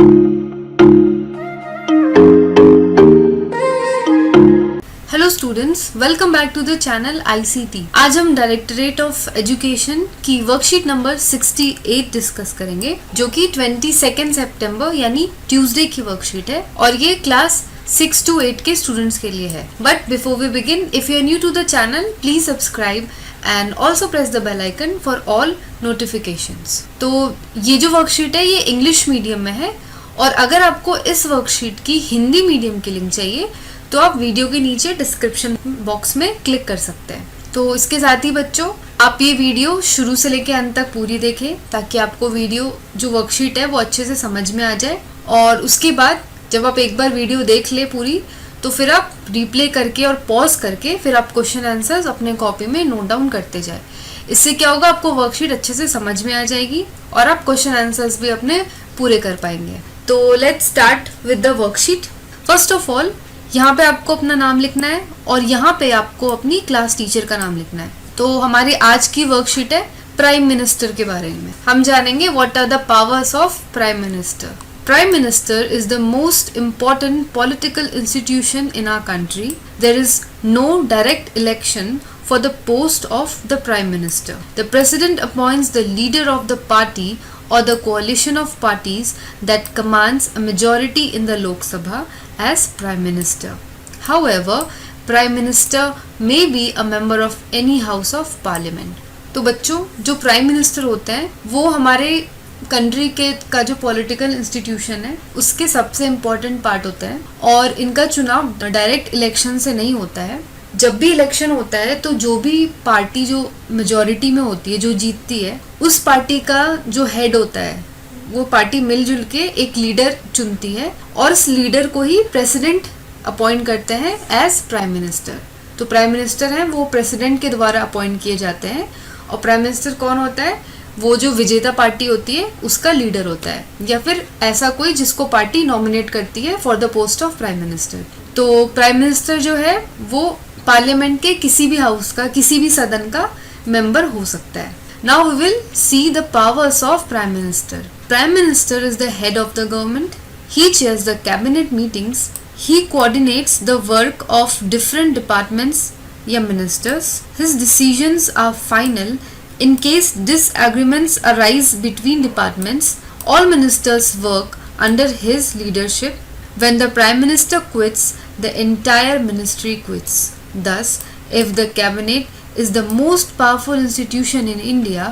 Hello students, welcome back to the channel ICT। आज हम directorate of education की worksheet number 68 discuss करेंगे, जो कि 22 सितंबर यानी ट्यूसडे की वर्कशीट है और ये क्लास 6 to 8 के स्टूडेंट्स के लिए है। But before we begin, if you are new to the channel, please subscribe and also press the bell icon for all notifications. तो ये जो वर्कशीट है ये इंग्लिश मीडियम में है और अगर आपको इस वर्कशीट की हिंदी मीडियम की लिंक चाहिए तो आप वीडियो के नीचे डिस्क्रिप्शन बॉक्स में क्लिक कर सकते हैं। तो इसके साथ ही बच्चों, आप ये वीडियो शुरू से लेकर अंत तक पूरी देखें ताकि आपको वीडियो जो वर्कशीट है वो अच्छे से समझ में आ जाए। और उसके बाद जब आप एक बार वीडियो देख ले पूरी, तो फिर आप रिप्ले करके और पॉज करके फिर आप क्वेश्चन आंसर्स अपने कॉपी में नोट डाउन करते जाए। इससे क्या होगा, आपको वर्कशीट अच्छे से समझ में आ जाएगी और आप क्वेश्चन आंसर्स भी अपने पूरे कर पाएंगे। तो let's start with the worksheet. First of all, यहाँ पे आपको अपना नाम लिखना है और यहाँ पे आपको अपनी क्लास टीचर का नाम लिखना है। तो हमारी आज की वर्कशीट है प्राइम मिनिस्टर के बारे में। हम जानेंगे what are the powers of prime minister. Prime Minister is the most important political institution in our country. There is no direct election for the post of the Prime Minister. The President appoints the leader of the party or the coalition of parties that commands a majority in the Lok Sabha as Prime Minister. However, Prime Minister may be a member of any house of parliament. तो बच्चों, जो prime minister होते हैं वो हमारे country के का जो पॉलिटिकल इंस्टीट्यूशन है उसके सबसे इम्पोर्टेंट पार्ट होता है और इनका चुनाव डायरेक्ट इलेक्शन से नहीं होता है। जब भी इलेक्शन होता है तो जो भी पार्टी जो मेजॉरिटी में होती है, जो जीतती है, उस पार्टी का जो हेड होता है वो पार्टी मिलजुल के एक लीडर चुनती है और इस लीडर को ही प्रेसिडेंट अपॉइंट करते हैं एज प्राइम मिनिस्टर। तो प्राइम मिनिस्टर हैं वो प्रेसिडेंट के द्वारा अपॉइंट किए जाते हैं और प्राइम मिनिस्टर कौन होता है, वो जो विजेता पार्टी होती है उसका लीडर होता है या फिर ऐसा कोई जिसको पार्टी नॉमिनेट करती है for the post of prime minister. तो प्राइम मिनिस्टर जो है वो पार्लियामेंट के किसी भी हाउस का, किसी भी सदन का मेंबर हो सकता है। Now we will see the powers of prime minister. Prime minister is the head of the government. He chairs the cabinet meetings. He coordinates the work of different departments या ministers. His decisions are final. In case disagreements arise between departments, all ministers work under his leadership. When the Prime Minister quits, the entire ministry quits. Thus, if the cabinet is the most powerful institution in India,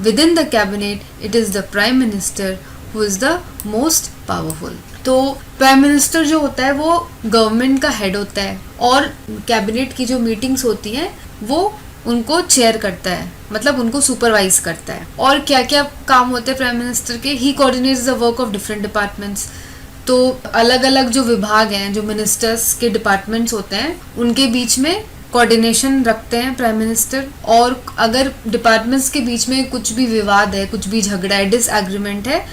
within the cabinet, it is the Prime Minister who is the most powerful. तो prime minister जो होता है वो government का head होता है और cabinet की जो मीटिंग्स होती हैं वो उनको चेयर करता है, मतलब उनको सुपरवाइज करता है। और क्या क्या काम होते हैं प्राइम मिनिस्टर के? He coordinates the work of different departments. तो अलग अलग जो विभाग हैं, जो मिनिस्टर्स के डिपार्टमेंट्स होते हैं, उनके बीच में कोऑर्डिनेशन रखते हैं प्राइम मिनिस्टर। और अगर डिपार्टमेंट्स के बीच में कुछ भी विवाद है, कुछ भी झगड़ा है, डिसएग्रीमेंट है,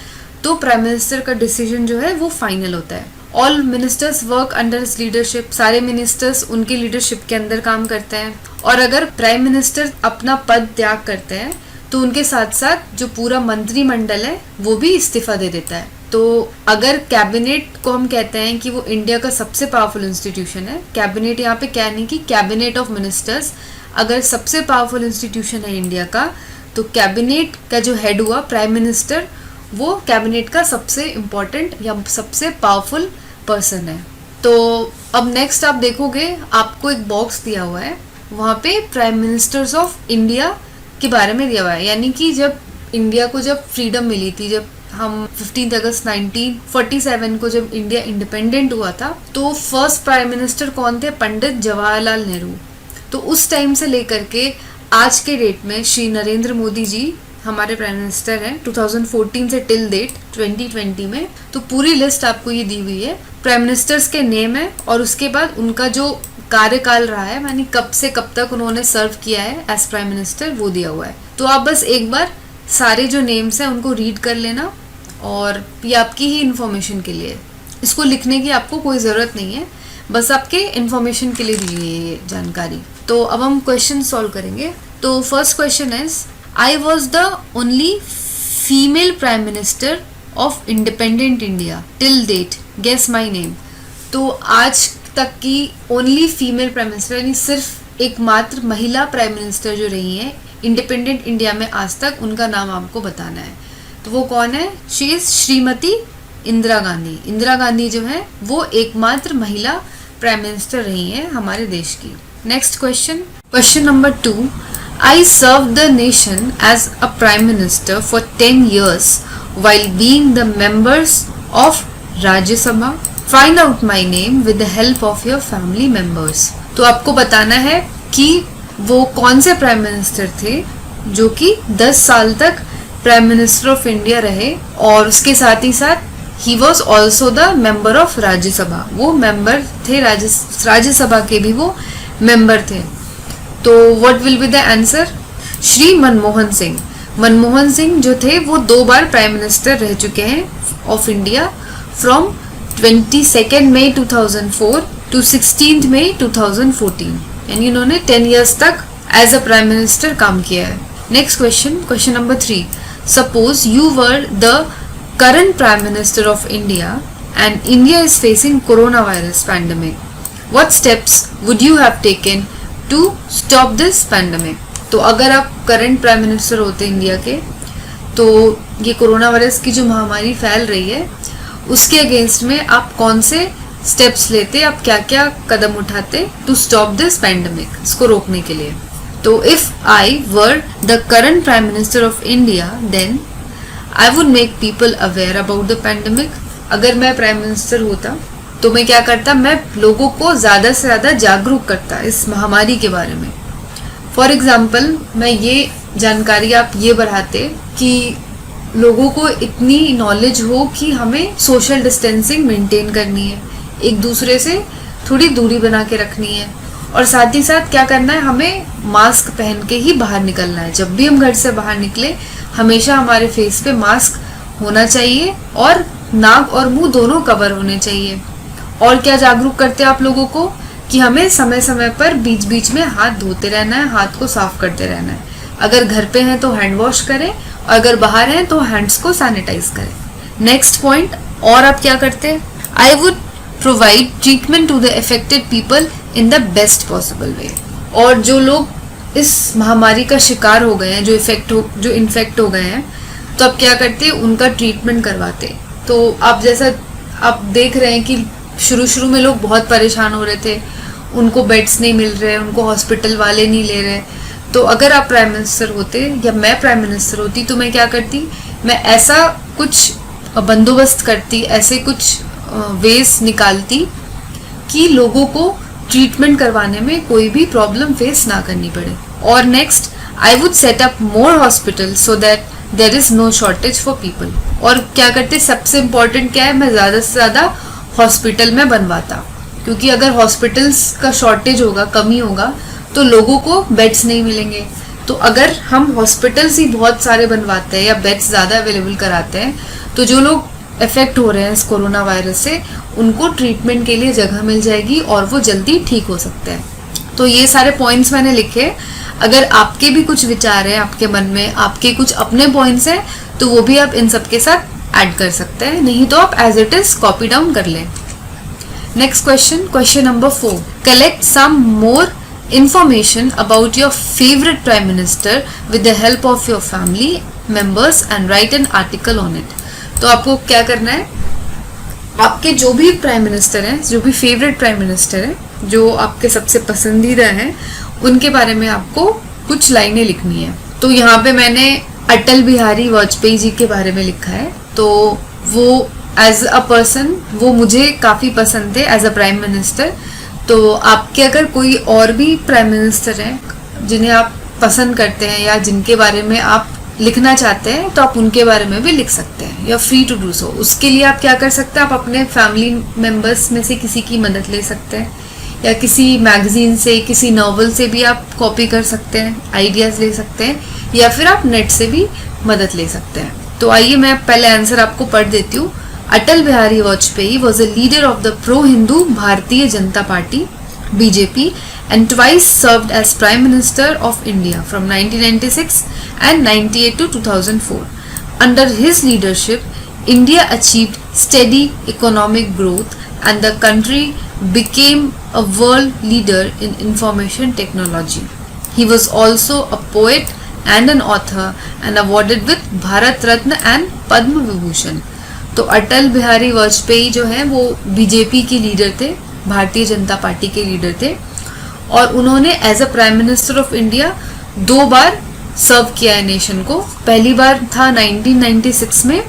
तो प्राइम मिनिस्टर का डिसीजन जो है वो फाइनल होता है। All ministers work under his leadership. सारे मिनिस्टर्स उनके लीडरशिप के अंदर काम करते हैं। और अगर प्राइम मिनिस्टर अपना पद त्याग करते हैं तो उनके साथ साथ जो पूरा मंत्रिमंडल है वो भी इस्तीफा दे देता है। तो अगर कैबिनेट को हम कहते हैं कि वो इंडिया का सबसे पावरफुल इंस्टीट्यूशन है, कैबिनेट यहाँ पे क्या नहीं कि कैबिनेट ऑफ मिनिस्टर्स अगर सबसे पावरफुल इंस्टीट्यूशन है इंडिया का, तो कैबिनेट का जो हेड हुआ प्राइम मिनिस्टर, वो कैबिनेट का सबसे इम्पोर्टेंट या सबसे पावरफुल पर्सन है। तो अब नेक्स्ट आप देखोगे, आपको एक बॉक्स दिया हुआ है, वहाँ पे प्राइम मिनिस्टर्स ऑफ इंडिया के बारे में दिया हुआ है। यानी कि जब इंडिया को जब फ्रीडम मिली थी, जब हम 15 अगस्त 1947 को जब इंडिया इंडिपेंडेंट हुआ था, तो फर्स्ट प्राइम मिनिस्टर कौन थे? पंडित जवाहरलाल नेहरू। तो उस टाइम से लेकर के आज के डेट में श्री नरेंद्र मोदी जी हमारे प्राइम मिनिस्टर हैं 2014 से टिल डेट 2020 में। तो पूरी लिस्ट आपको ये दी हुई है, प्राइम मिनिस्टर्स के नेम है और उसके बाद उनका जो कार्यकाल रहा है, यानी कब से कब तक उन्होंने सर्व किया है एज प्राइम मिनिस्टर, वो दिया हुआ है। तो आप बस एक बार सारे जो नेम्स हैं उनको रीड कर लेना और ये आपकी ही इंफॉर्मेशन के लिए, इसको लिखने की आपको कोई ज़रूरत नहीं है, बस आपके इंफॉर्मेशन के लिए दी हुई है ये जानकारी। तो अब हम क्वेश्चन सॉल्व करेंगे। तो first question is, I was the only female prime minister of independent India till date, guess my name. तो आज तक की ओनली फीमेल प्राइम मिनिस्टर, यानी सिर्फ एकमात्र महिला प्राइम मिनिस्टर जो रही हैं इंडिपेंडेंट इंडिया में आज तक, उनका नाम आपको बताना है। तो वो कौन है? She is Shrimati Indira Gandhi. इंदिरा गांधी जो है वो एकमात्र महिला प्राइम मिनिस्टर रही हैं हमारे देश की। Next question, question number 2, I served the nation as a prime minister for 10 years while being the members of Rajya Sabha. Find out my name with the help of your family members. तो आपको बताना है कि वो कौन से prime minister थे जो कि 10 साल तक प्राइम मिनिस्टर ऑफ इंडिया रहे, और उसके साथ ही साथ he was also the member of Rajya Sabha. वो मेंबर थे राज्यसभा के भी वो मेंबर थे। तो what will be the answer? Shri Manmohan Singh. Manmohan Singh जो थे वो 2 बार प्राइम मिनिस्टर रह चुके हैं of India, from 22 May 2004 to 16 May 2014, यानी इन्होंने 10 ईयर्स तक एज अ प्राइम मिनिस्टर काम किया है। Next question, question number 3, suppose you were the current prime minister of India and India is facing corona virus pandemic, what steps would you have taken to stop this pandemic? तो अगर आप current prime minister होते India के, तो ये corona virus की जो महामारी फैल रही है उसके अगेंस्ट में आप कौन से स्टेप्स लेते, आप क्या क्या कदम उठाते टू स्टॉप दिस पैंडेमिक, इसको रोकने के लिए? तो if I were the current prime minister of India then I would make people aware about the pandemic. अगर मैं प्राइम मिनिस्टर होता तो मैं क्या करता? मैं लोगों को ज़्यादा से ज़्यादा जागरूक करता इस महामारी के बारे में। फॉर एग्जाम्पल, मैं ये जानकारी आप ये बढ़ाते कि लोगों को इतनी नॉलेज हो कि हमें सोशल डिस्टेंसिंग मेंटेन करनी है, एक दूसरे से थोड़ी दूरी बना के रखनी है, और साथ ही साथ क्या करना है, हमें मास्क पहन के ही बाहर निकलना है। जब भी हम घर से बाहर निकले हमेशा हमारे फेस पे मास्क होना चाहिए और नाक और मुंह दोनों कवर होने चाहिए। और क्या जागरूक करते हैं आप लोगों को कि हमें समय समय पर बीच बीच में हाथ धोते रहना है, हाथ को साफ करते रहना है। अगर घर पे हैं तो हैंड वॉश करें, और अगर बाहर हैं तो हैंड्स को सैनिटाइज करें। नेक्स्ट पॉइंट, और आप क्या करते हैं? I would provide treatment to the affected people in the best possible way. और जो लोग इस महामारी का शिकार हो गए हैं, जो इन्फेक्ट हो गए हैं, तो आप क्या करते? उनका ट्रीटमेंट करवाते। तो आप जैसा आप देख रहे हैं कि शुरू में लोग बहुत परेशान हो रहे थे, उनको बेड्स नहीं मिल रहे, उनको हॉस्पिटल वाले नहीं ले रहे। तो अगर आप प्राइम मिनिस्टर होते या मैं प्राइम मिनिस्टर होती तो मैं क्या करती? मैं ऐसा कुछ बंदोबस्त करती, ऐसे कुछ वेज निकालती कि लोगों को ट्रीटमेंट करवाने में कोई भी प्रॉब्लम फेस ना करनी पड़े। और next, I would set up more hospital so that there is no shortage for people. और क्या करते? सबसे इम्पोर्टेंट क्या है? मैं ज़्यादा से ज़्यादा हॉस्पिटल में बनवाता, क्योंकि अगर हॉस्पिटल्स का शॉर्टेज होगा, कमी होगा, तो लोगों को बेड्स नहीं मिलेंगे। तो अगर हम हॉस्पिटल्स ही बहुत सारे बनवाते हैं या बेड्स ज़्यादा अवेलेबल कराते हैं, तो जो लोग इफेक्ट हो रहे हैं इस कोरोना वायरस से, उनको ट्रीटमेंट के लिए जगह मिल जाएगी और वो जल्दी ठीक हो सकते हैं। तो ये सारे पॉइंट्स मैंने लिखे। अगर आपके भी कुछ विचार हैं आपके मन में, आपके कुछ अपने पॉइंट्स हैं, तो वो भी आप इन सब के साथ ऐड कर सकते हैं, नहीं तो आप as it is copy down कर लें। Next question, question number 4, collect some more information about your favorite prime minister with the help of your family members and write an article on it। तो आपको क्या करना है? आपके जो भी प्राइम मिनिस्टर हैं, जो भी फेवरेट प्राइम मिनिस्टर हैं, जो आपके सबसे पसंदीदा हैं, उनके बारे में आपको कुछ लाइनें लिखनी है। तो यहाँ पे मैंने अटल बिहारी वाजपेयी जी के बारे में लिखा है। तो वो एज अ पर्सन वो मुझे काफ़ी पसंद थे एज अ प्राइम मिनिस्टर। तो आपके अगर कोई और भी प्राइम मिनिस्टर हैं जिन्हें आप पसंद करते हैं या जिनके बारे में आप लिखना चाहते हैं, तो आप उनके बारे में भी लिख सकते हैं, या फ्री टू डू सो। उसके लिए आप क्या कर सकते हैं? आप अपने फैमिली मेम्बर्स में से किसी की मदद ले सकते हैं, या किसी मैगजीन से, किसी नॉवल से भी आप कॉपी कर सकते हैं, आइडियाज़ ले सकते हैं, या फिर आप नेट से भी मदद ले सकते हैं। तो आइए मैं पहले आंसर आपको पढ़ देती हूँ। Atal Bihari Vajpayee was a leader of the pro-Hindu Bharatiya Janata Party (BJP) and twice served as Prime Minister of India from 1996 and 98 to 2004. Under his leadership, India achieved steady economic growth and the country became a world leader in information technology. He was also a poet and an author and awarded with Bharat Ratna and Padma Vibhushan. तो अटल बिहारी वाजपेयी जो हैं वो BJP के leader थे, Bharatiya Janata party के leader थे, और उन्होंने as a prime minister of India 2 बार सर्व किया है नेशन को. पहली बार था 1996 में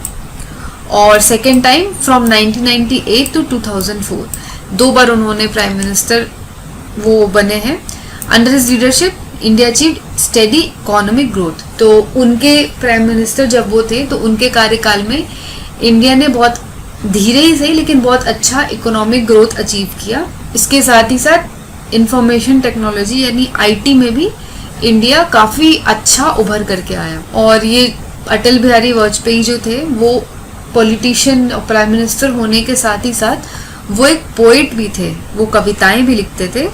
और सेकेंड टाइम फ्रॉम 1998 टू 2004. 2 बार उन्होंने प्राइम मिनिस्टर वो बने हैं. Under his leadership India achieved steady economic growth. तो उनके प्राइम मिनिस्टर जब वो थे तो उनके कार्यकाल में इंडिया ने बहुत धीरे ही सही लेकिन बहुत अच्छा इकोनॉमिक ग्रोथ अचीव किया. इसके साथ ही साथ इंफॉर्मेशन टेक्नोलॉजी यानी आईटी में भी इंडिया काफ़ी अच्छा उभर करके आया. और ये अटल बिहारी वाजपेयी जो थे वो पॉलिटिशियन और प्राइम मिनिस्टर होने के साथ ही साथ वो एक पोइट भी थे, वो कविताएं भी लिखते थे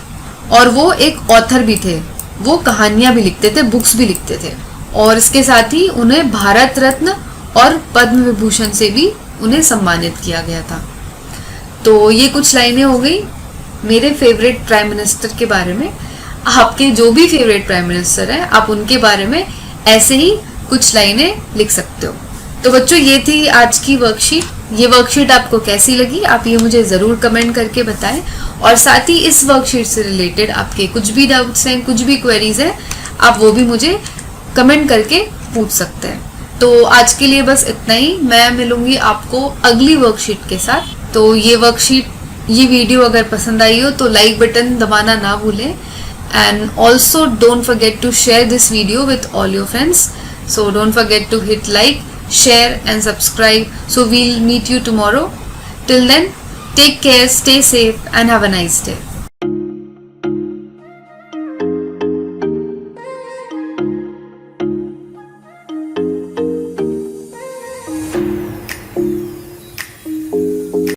और वो एक ऑथर भी थे, वो कहानियां भी लिखते थे, बुक्स भी लिखते थे. और इसके साथ ही उन्हें भारत रत्न और पद्म विभूषण से भी उन्हें सम्मानित किया गया था. तो ये कुछ लाइनें हो गई मेरे फेवरेट प्राइम मिनिस्टर के बारे में. आपके जो भी फेवरेट प्राइम मिनिस्टर हैं आप उनके बारे में ऐसे ही कुछ लाइनें लिख सकते हो. तो बच्चों ये थी आज की वर्कशीट. ये वर्कशीट आपको कैसी लगी आप ये मुझे ज़रूर कमेंट करके बताएं. और साथ ही इस वर्कशीट से रिलेटेड आपके कुछ भी डाउट्स हैं, कुछ भी क्वेरीज हैं, आप वो भी मुझे कमेंट करके पूछ सकते हैं. तो आज के लिए बस इतना ही. मैं मिलूंगी आपको अगली वर्कशीट के साथ. तो ये वर्कशीट, ये वीडियो अगर पसंद आई हो तो लाइक बटन दबाना ना भूलें. And also don't forget to share this video with all your friends. So don't forget to hit like, share and subscribe. So we'll meet you tomorrow. Till then, take care, stay safe and have a nice day.